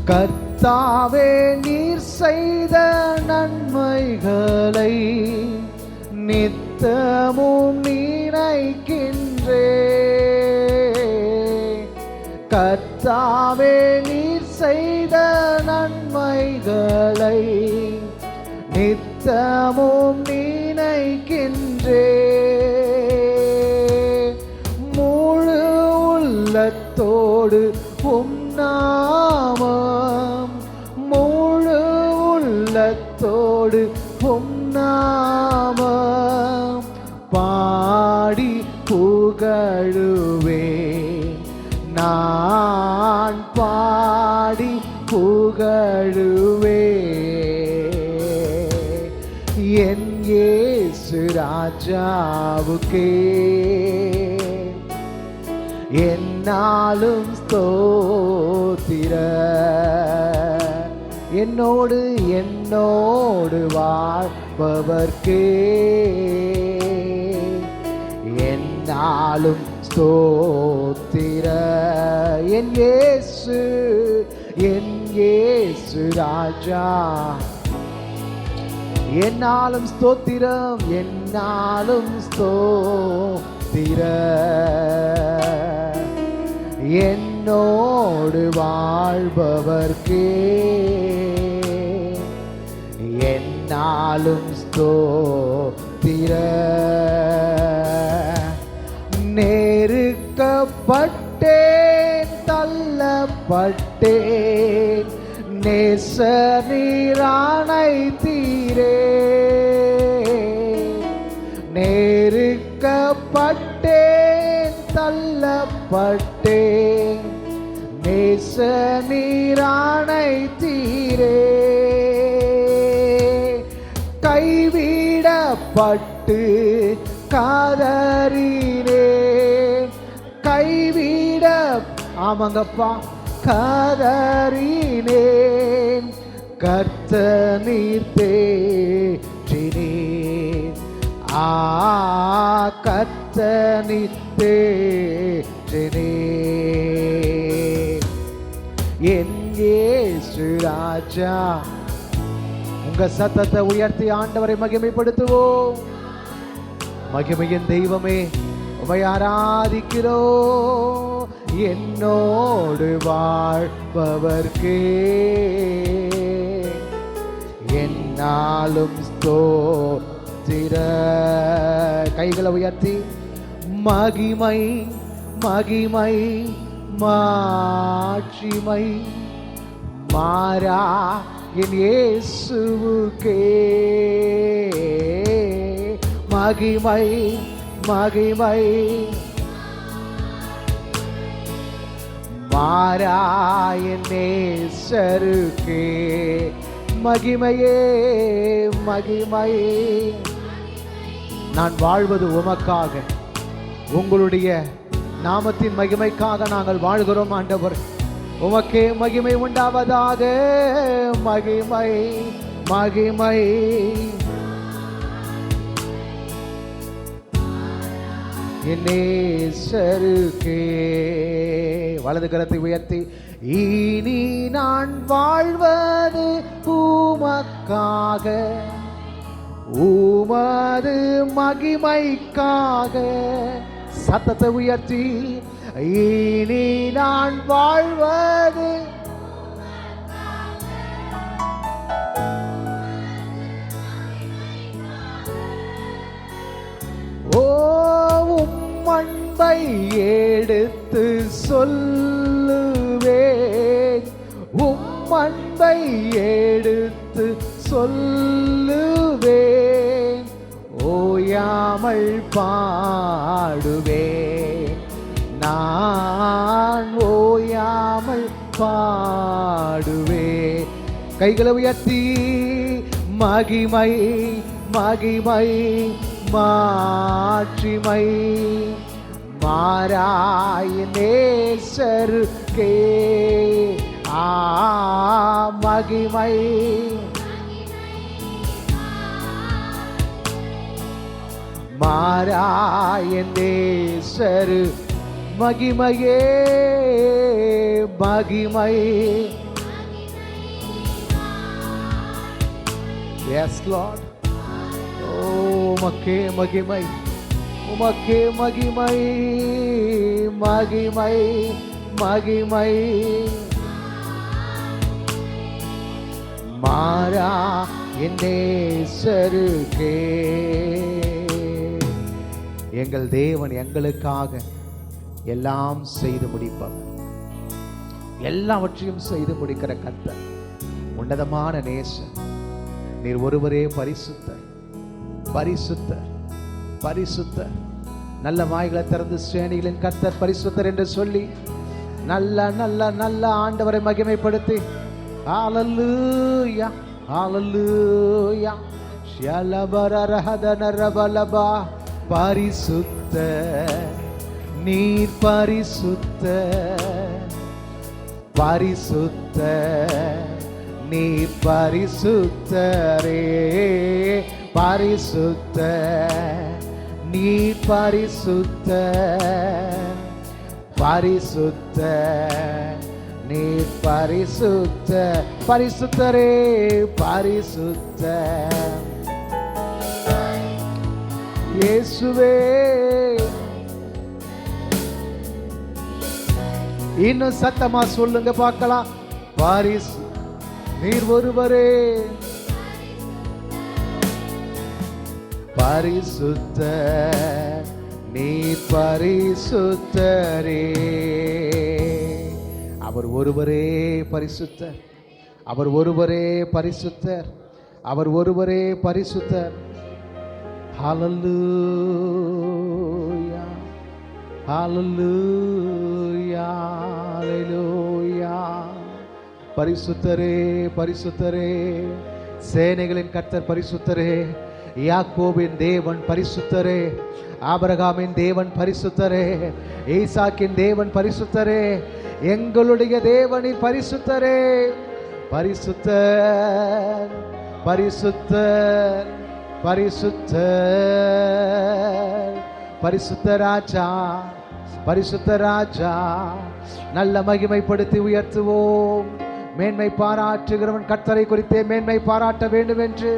கர்த்தாவே நீர் செய்த நன்மைகளை நித்தமும் நினைக்கின்றே. கர்த்தாவே நீர் செய்த நன்மைகளை நித்தமும் நினைக்கின்றே. முழு உள்ளத்தோடு உம் நாமம், முழு உள்ளத்தோடு உம் நாமம் பாடி புகழுவே. நான் பாடி புகழுவே. என் இயேசு ராஜாவுக்கே என்னாலும் ஸ்தோத்திர. என்னோடு என்னோடு வாழ்பவர்க்கே என்னாலும் ஸ்தோத்திர. என் இயேசு ராஜா என்னாலும் ஸ்தோத்திரம், என்னாலும் ஸ்தோத்திர. என்னோடு வாழ்பவர்க்கே என்னாலும் ஸ்தோத்திர. நெருக்கப்பட்டேன், தள்ளப்பட்டேன், நேச நீரானை தீரே. நெருக்கப்பட்டேன், தள்ளப்பட்டேன், நேச நீரானை தீரே. கைவிடப்பட்டு காதறினே, கைவிட ஆமாங்கப்பா காதறினேன். கர்த்தர் நீர் தேற்றினீர், கர்த்தர் நீர் தேற்றினீர். என் இயேசு ராஜா. உங்க சத்தத்தை உயர்த்தி ஆண்டவரை மகிமைப்படுத்துவோம். மகிமையின் தெய்வமே உம்மை ஆராதிக்கிறோம். என்னோடு வாழ்பவர்க்கே என்னாலும் ஸ்தோத்திர. கைகளை உயர்த்தி மகிமை மகிமை மாட்சிமை மாறா என் இயேசுவுக்கே. மகிமை மகிமை மாறா என் நேசருக்கே. மகிமையே மகிமை. நான் வாழ்வது உமக்காக, உங்களுடைய நாமத்தின் மகிமைக்காக நாங்கள் வாழ்கிறோம் ஆண்டவர். உமக்கே மகிமை உண்டாவதாக. மகிமை மகிமை என் நேசருக்கே. வலது கரத்தை உயர்த்தி இனி நான் வாழ்வது உமக்காக, உமது மகிமைக்காக. சத்தத்தை உயர்த்தி இனி நான் வாழ்வது அன்பை எடுத்து சொல்லுவேன், அன்பை எடுத்து சொல்லுவேன். ஓயாமல் பாடுவேன், நான் ஓயாமல் பாடுவேன். கைகளை உயர்த்தி மகிமை மகிமை மாட்சிமை மாறாய நேசருக்கே. மகிமை மாறாய நேசரு. மகிமையே மகிமை எஸ் லார்ட். ஓ உமக்கே மகிமை, உமக்கே மகிமை, மகிமை மகிமை. மாறா என் நேசருக்கே. எங்கள் தேவன் எங்களுக்காக எல்லாம் செய்து முடிப்பவர், எல்லாவற்றையும் செய்து முடிக்கிற கர்த்தர், உன்னதமான நேசர். நீர் ஒருவரே பரிசுத்தர், பரிசுத்தர், பரிசுத்தர். நல்ல வாய்களை திறந்து சேனைகளின் கர்த்தர் பரிசுத்தர் என்று சொல்லி நல்ல நல்ல நல்ல ஆண்டவரை மகிமைப்படுத்தி ஹalleluya ஹalleluya ஷலபரஹதனரபலபா. பரிசுத்த நீர் பரிசுத்த, பரிசுத்த நீர் பரிசுத்தரே, பரிசுத்த நீர் பரிசுத்த, பரிசுத்த நீர் பரிசுத்த, பரிசுத்தரே பரிசுத்த. இயேசுவே இன்னும் சத்தமா சொல்லுங்க பார்க்கலாம். பரிசு நீர் ஒருவரே, பரிசுத்த நீர் பரிசுத்தரே. அவர் ஒருவரே பரிசுத்தர், அவர் ஒருவரே பரிசுத்தர், அவர் ஒருவரே பரிசுத்தர். ஹalleluya ஹalleluya ஹalleluya. பரிசுத்தரே பரிசுத்தரே, சேனைகளின் கர்த்தர் பரிசுத்தரே, யாக்கோபின் தேவன் பரிசுத்தரே, ஆபிரகாமின் தேவன் பரிசுத்தரே, ஈசாக்கின் தேவன் பரிசுத்தரே, எங்களுடைய தேவனின் பரிசுத்தரே. பரிசுத்தர் பரிசுத்தர் பரிசுத்தர், பரிசுத்த ராஜா, பரிசுத்த ராஜா. நல்ல மகிமைப்படுத்தி உயர்த்துவோம். மேன்மை பாராட்டுகிறவன் கர்த்தரை குறித்தே மேன்மை பாராட்ட வேண்டும் என்று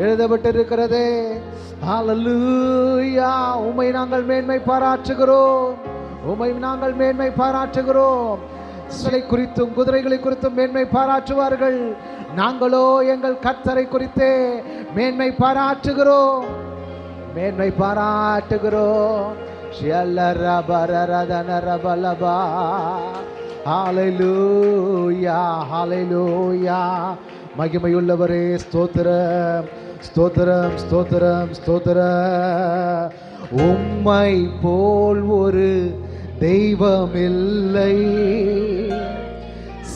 எழுதப்பட்டிருக்கிறதே. ஹalleluya. உம்மை நாங்கள் மேன்மை பாராட்டுகிறோம், உம்மை நாங்கள் மேன்மை பாராட்டுகிறோம். சிலை குறித்தும் குதிரைகளை குறித்தும் மேன்மை பாராட்டுவார்கள், நாங்களோ எங்கள் கர்த்தரை குறித்தே மேன்மை பாராட்டுகிறோம், மேன்மை பாராட்டுகிறோம். ஹalleluya ஹalleluya. மகிமையுள்ளவரே ஸ்தோத்திரம் ஸ்தோத்திரம் ஸ்தோத்திரம் ஸ்தோத்திரம். உம்மை போல் ஒரு தெய்வம் இல்லை,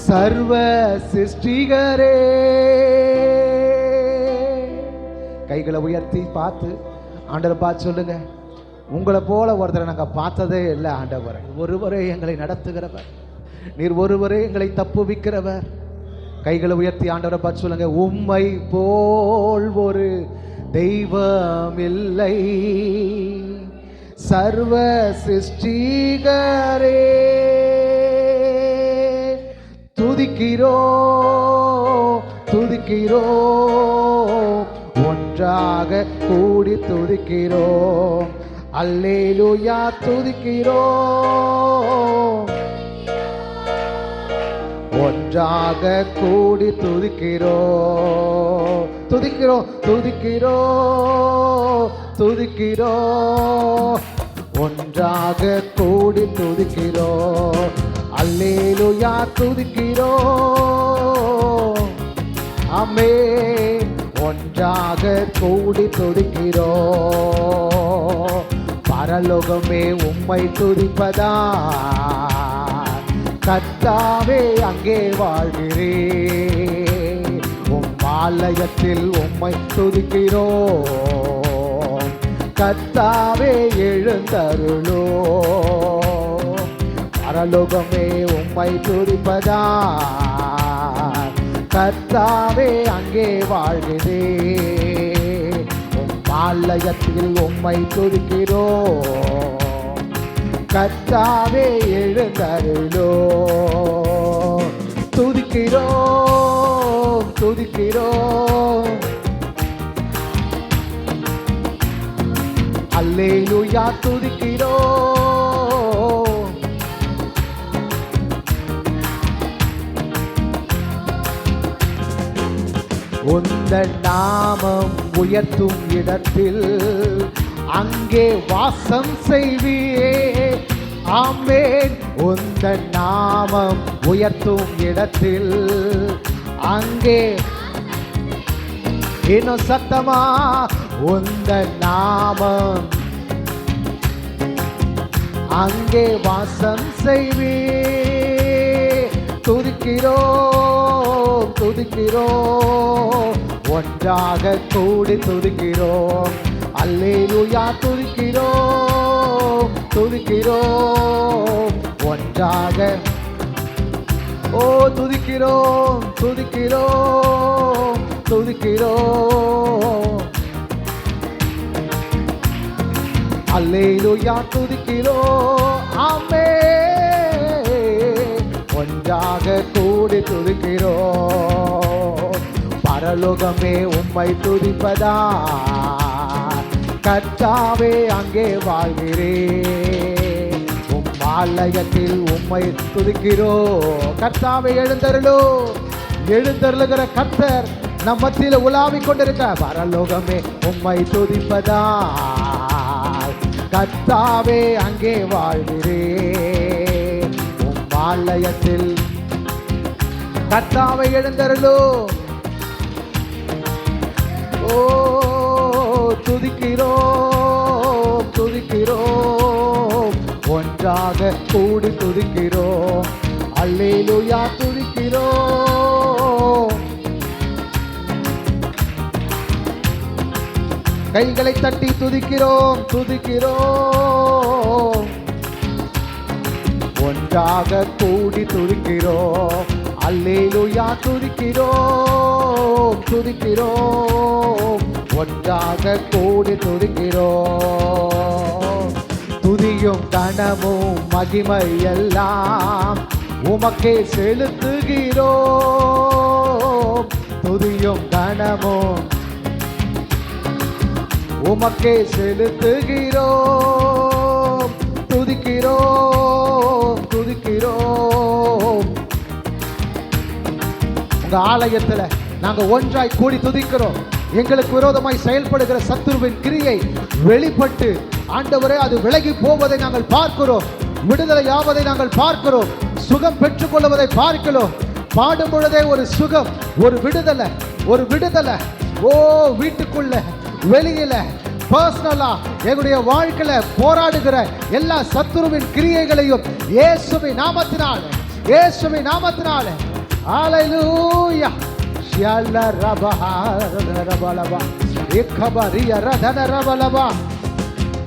சர்வ சிருஷ்டிகரே. கைகளை உயர்த்தி பார்த்து ஆண்டவரை பார்த்து சொல்லுங்க, உங்களை போல ஒருத்தரை நாங்கள் பார்த்ததே இல்லை ஆண்டவர். ஒருவரே எங்களை நடத்துகிறவர், நீர் ஒருவரே எங்களை தப்புவிக்கிறவர். கைகளை உயர்த்தி ஆண்டவரை பார்த்து சொல்லுங்க, உம்மை போல் ஒரு தெய்வம் இல்லை, சர்வ சிருஷ்டிகரே. துதிக்கிறோ துதிக்கிறோ, ஒன்றாக கூடி துதிக்கிறோ. அல்லேலூயா துதிக்கிறோ, ஒன்றாக கூடி துதிக்கிறோ. துதிக்கிறோ துதிக்கிறோ துதிக்கிறோ, ஒன்றாக கூடி துதிக்கிறோ. அல்லேலூயா துதிக்கிறோ. ஆமென். ஒன்றாக கூடி துதிக்கிறோ. பரலோகமே உம்மை துதிப்பதா, கர்த்தாவே அங்கே வாழ்கிறே. உம் ஆலயத்தில் உம்மை துதிக்கிறோ, கர்த்தாவே எழுந்தருளோ. பரலோகமே உம்மை துதிப்பதா, கர்த்தாவே அங்கே வாழ்கிறே. உம் ஆலயத்தில் உம்மை துதிக்கிறோ, கர்த்தாவே எழுந்தருளோ. துதிக்கிறோ துதிக்கிறோ அல்லேலூயா துதிக்கிறோம். உந்தன் நாமம் உயர்த்தும் இடத்தில் அங்கே வாசம் செய்வியே. ஆமென். உந்தன் நாமம் உயர்த்தும் இடத்தில் அங்கே இன்னும் சத்தமா உந்தன் நாமம் அங்கே வாசம் செய்வே. துதிக்கிறோம் துதிக்கிறோம் ஒன்றாக கூடி துதிக்கிறோம். அல்லேலூயா துதிக்கிறோம் துதிக்கிறோம் ஒன்றாக. ஓ துதிக்கிறோம் துதிக்கிறோம் துதிக்கிறோம். அல்லேலூயா துதிக்கிறோம். ஆமென். ஒன்றாக கூடி துதிக்கிறோம். பரலோகமே உம்மை துதிப்பதா, கர்த்தாவே அங்கே வாழ்கிறேன். உம் ஆலயத்தில் உம்மை துதிக்கிறோம். கர்த்தாவே எழுந்தருளோ. எழுந்தருளுகிற கர்த்தர் நம் மத்தியில உலாவிக் கொண்டிருக்க. பரலோகமே உம்மை துதிப்பதா, கர்த்தாவே அங்கே வாழ்கிறேன். உம் ஆலயத்தில் கர்த்தாவே எழுந்தருளோ. ஓ துதிக்கிறோம் துதிக்கிறோம் ஒன்றாக கூடி துதிக்கிறோம். அல்லேலூயா துதிக்கிறோம். கைகளை தட்டி துதிக்கிறோம் துதிக்கிறோம் ஒன்றாக கூடி துதிக்கிறோம். அல்லேலூயா துதிக்கிறோம் துதிக்கிறோம் ஒன்றாக கூடி துதிக்கிறோம். துதியும் கனமும் மகிமை எல்லாம் உமக்கே செலுத்துகிறோம். துதியும் கனமும் உமக்கே செலுத்துகிறோம். துதிக்கிறோம் துதிக்கிறோம். உங்க ஆலயத்துல நாங்க ஒன்றாய் கூடி துதிக்கிறோம். எங்களுக்கு விரோதமாய் செயல்படுகிற சத்துருவின் கிரியை வெளிப்பட்டு ஆண்டவரே அது விலகி போவதை நாங்கள் பார்க்கிறோம். விடுதலை ஆவதை நாங்கள் பார்க்கிறோம். சுகம் பெற்றுக் கொள்வதை பார்க்கிறோம். பாடும் பொழுதே ஒரு சுகம், ஒரு விடுதலை, ஒரு விடுதலை. ஓ வீட்டுக்குள்ள வெளியில பர்சனலா எங்களுடைய வாழ்க்கையில போராடுகிற எல்லா சத்துருவின் கிரியைகளையும் இயேசுவின் நாமத்தினால இயேசுவின் நாமத்தினால ஹல்லேலூயா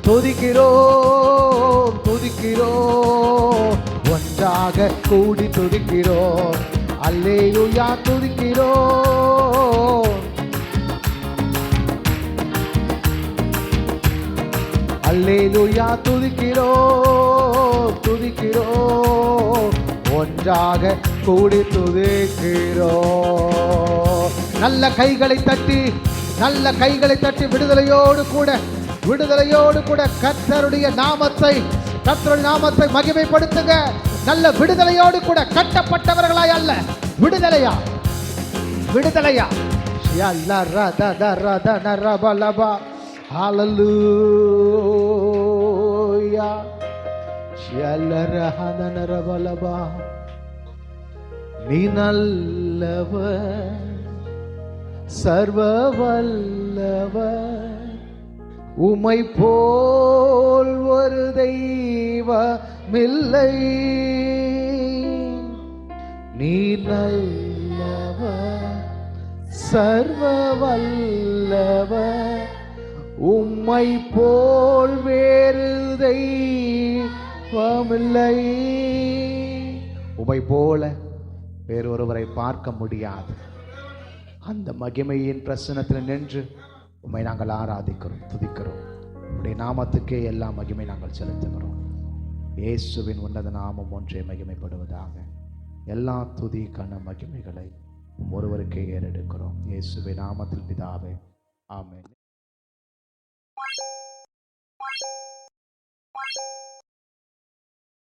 துதிக்கிறோம் துதிக்கிறோம் ஒன்றாக கூடி துதிக்கிறோம். அல்லேலூயா துதிக்கிறோம். அல்லேலூயா துதிக்கிறோம் துதிக்கிறோம் ஒன்றாக கூடி துதிக்கிறோம். நல்ல கைகளை தட்டி விடுதலையோடு கூட கர்த்தருடைய நாமத்தை மகிமைப்படுத்துங்க. நல்ல விடுதலையோடு கூட, கட்டப்பட்டவர்களாய் அல்ல, விடுதலையா ஹல்லேலூயா நீ நல்லவர் சர்வ வல்லவர் உம்மை போல் ஒரு தெய்வமில்லை. நீ நல்லவர் சர்வ வல்லவர் உம்மை போல் வேறு தெய்வமில்லை. உம்மை போல வேறொருவரை பார்க்க முடியாது. அந்த மகிமையின் பிரசன்னத்தில் நின்று உம்மை நாங்கள் ஆராதிக்கிறோம், துதிக்கிறோம். உம்முடைய நாமத்துக்கே எல்லா மகிமை நாங்கள் செலுத்துகிறோம். இயேசுவின் உன்னத நாமம் ஒன்றே மகிமைப்படுவதாக. எல்லா துதி கன மகிமைகளை ஒருவருக்கே ஏறெடுக்கிறோம். இயேசுவின் நாமத்தில் பிதாவே, ஆமென்.